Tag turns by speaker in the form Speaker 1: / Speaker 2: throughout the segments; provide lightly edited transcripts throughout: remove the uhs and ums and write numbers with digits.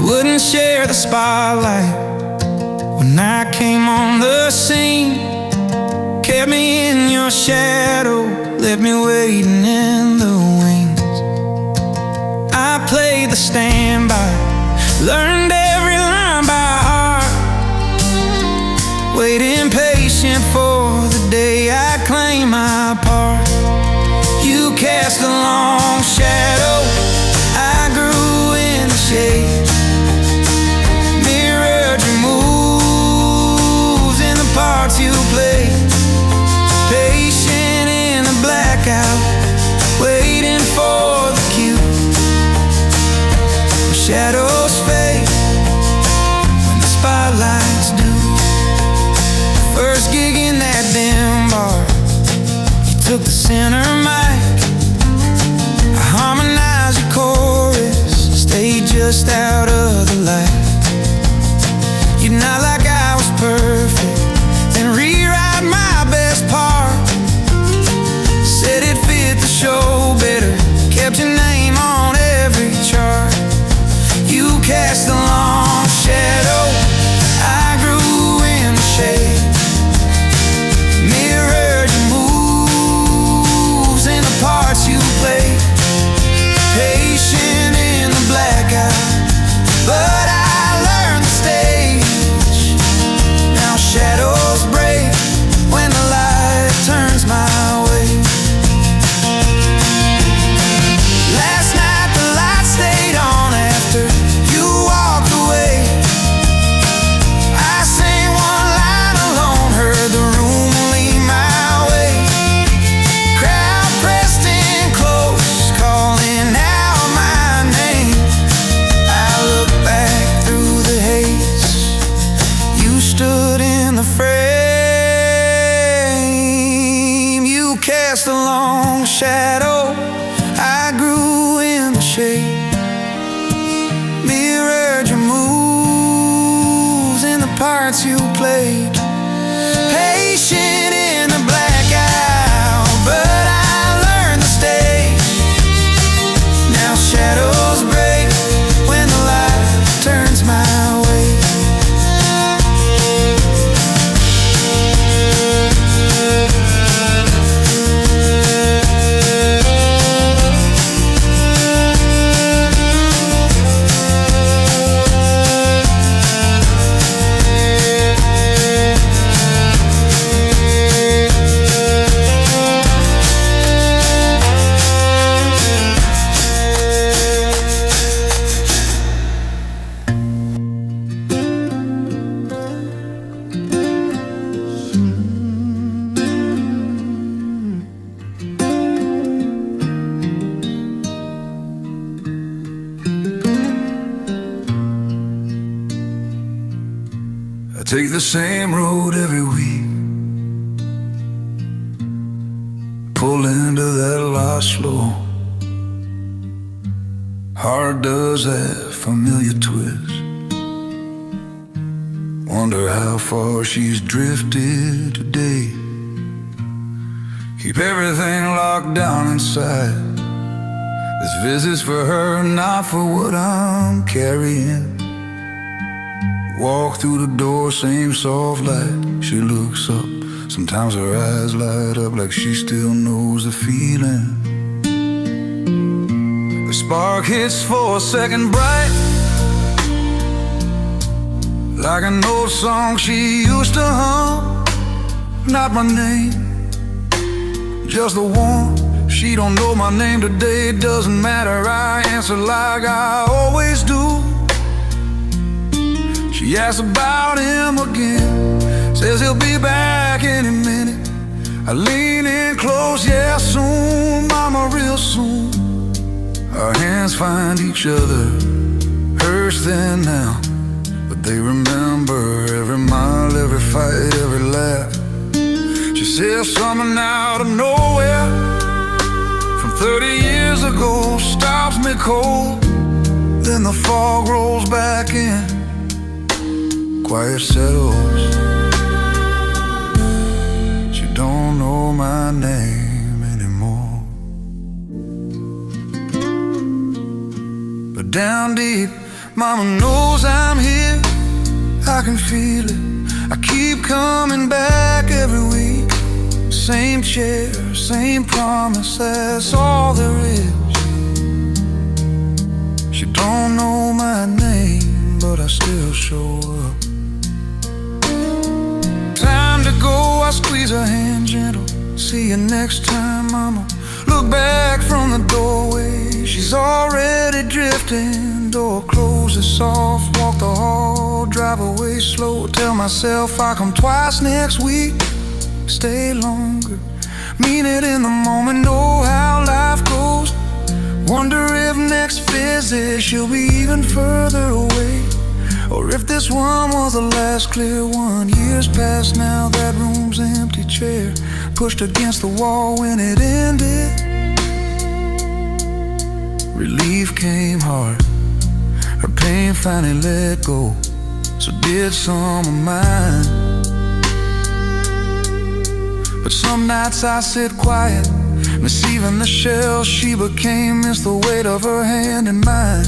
Speaker 1: wouldn't share the spotlight when I came on the scene. Kept me in your shadow, left me waiting in the wings. I played the standby, learned every line by heart, waiting patient for the day I claim my part. You cast a long shadow, I grew in the shade, mirrored your moves in the parts you played. Patient in the blackout, waiting for the cue. The shadows fade when the spotlights do. First gig in that dim bar, you took the center mic. I harmonized your chorus, stayed just out of the light. You're not like I was perfect, then rewrite my best part. Said it fit the show better, kept your name on every chart. You cast a long shadow, I grew in the shade, mirrored your moves in the parts you played. Patient in the blackout, but I learned the stage. Now shadows break when the light turns my way. Last night the light stayed on after you walked away. I sang one line alone, heard the room lean my way. Crowd pressed in close, calling out my name. I look back through the haze, you stood in the frame. You cast a long shadow, I grew in the shade, mirrored your moves in the parts you played. Patient in the blackout, but I learned the stage. Now shadows break when the light turns my way.
Speaker 2: I take the same road every week, pull into that lot slow. Heart does that familiar twist, wonder how far she's drifted today. Keep everything locked down inside, this visit's for her, not for what I'm carrying. Walk through the door, same soft light. She looks up, sometimes her eyes light up like she still knows the feeling. The spark hits for a second bright, like an old song she used to hum. Not my name, just the one. She don't know my name today, it doesn't matter, I answer like I always do. She asks about him again, says he'll be back any minute. I lean in close, yeah, soon, mama, real soon. Our hands find each other, hurts then now, but they remember every mile, every fight, every laugh. She says something out of nowhere from 30 years ago stops me cold. Then the fog rolls back in, quiet settles. She don't know my name anymore. But down deep, Mama knows I'm here, I can feel it. I keep coming back every week. Same chair, same promise, that's all there is. She don't know my name, but I still show up. Time to go, I squeeze her hand gentle. See you next time, mama. Look back from the doorway, she's already drifting. Door closes soft, walk the hall, drive away slow. Tell myself I'll come twice next week, stay longer. Mean it in the moment, know how life goes. Wonder if next visit she'll be even further away, or if this one was the last clear one. Years past now, that room's empty chair pushed against the wall when it ended. Relief came hard, her pain finally let go, so did some of mine. But some nights I sit quiet, miss even the shell she became, miss the weight of her hand in mine,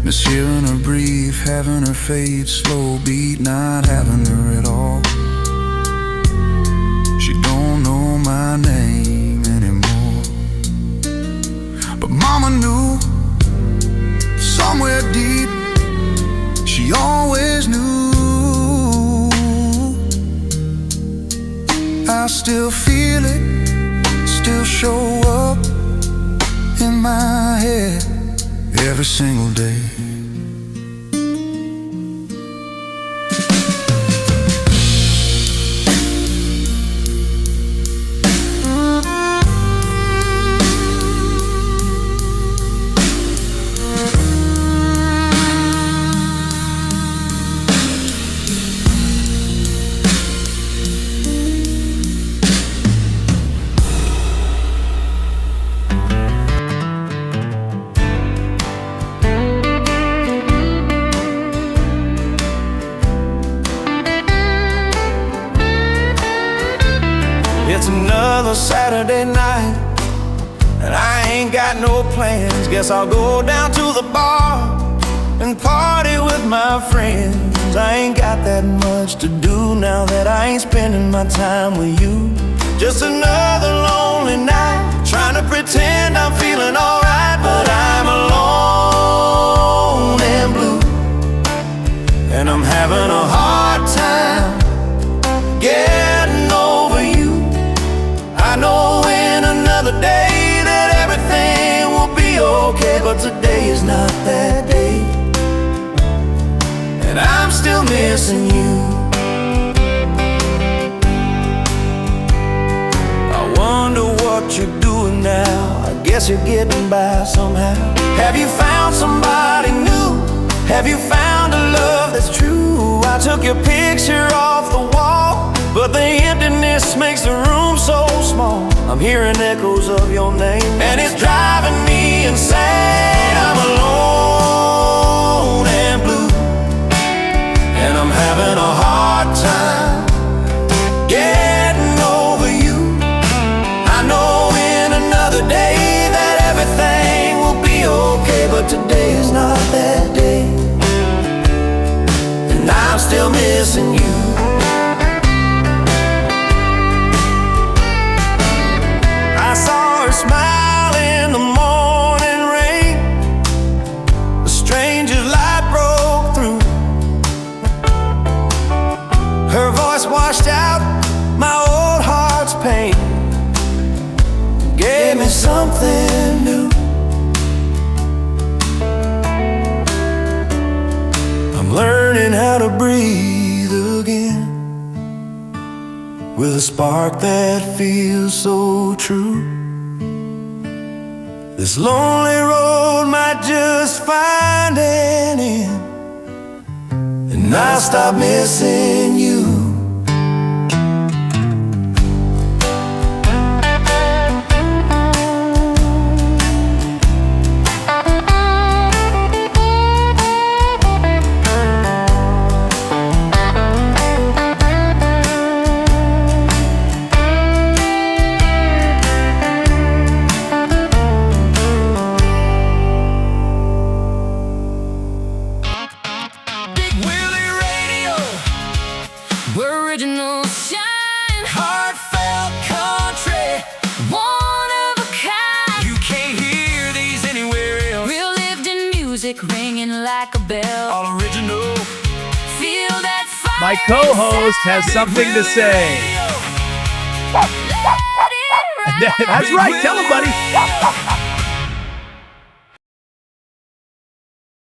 Speaker 2: miss hearing her breathe, having her fade, slow beat, not having her at all. She don't know my name anymore, but mama knew somewhere deep, she always knew. I still feel it, still show up in my head every single day.
Speaker 1: It's another Saturday night, and I ain't got no plans. Guess I'll go down to the bar and party with my friends. I ain't got that much to do now that I ain't spending my time with you. Just another lonely night, trying to pretend I'm feeling alright, but I'm alone and blue, and I'm having a hard time getting over you. I know in another day that everything will be okay, but today is not that day, and I'm still missing you. I wonder what you're doing now. I guess you're getting by somehow. Have you found somebody new? Have you found a love that's true? I took your picture off the wall, but the emptiness makes the room so small. I'm hearing echoes of your name, and it's driving me insane. I'm alone and blue, and I'm having a hard time getting over you. I know in another day that everything will be okay, but today is not that day, and I'm still missing you. Smile in the morning rain, a stranger's light broke through. Her voice washed out my old heart's pain, gave me something new. I'm learning how to breathe again, with a spark that feels so true. This lonely road might just find an end, and I'll stop missing you.
Speaker 3: My co-host has something to say. That's right. Tell him, buddy.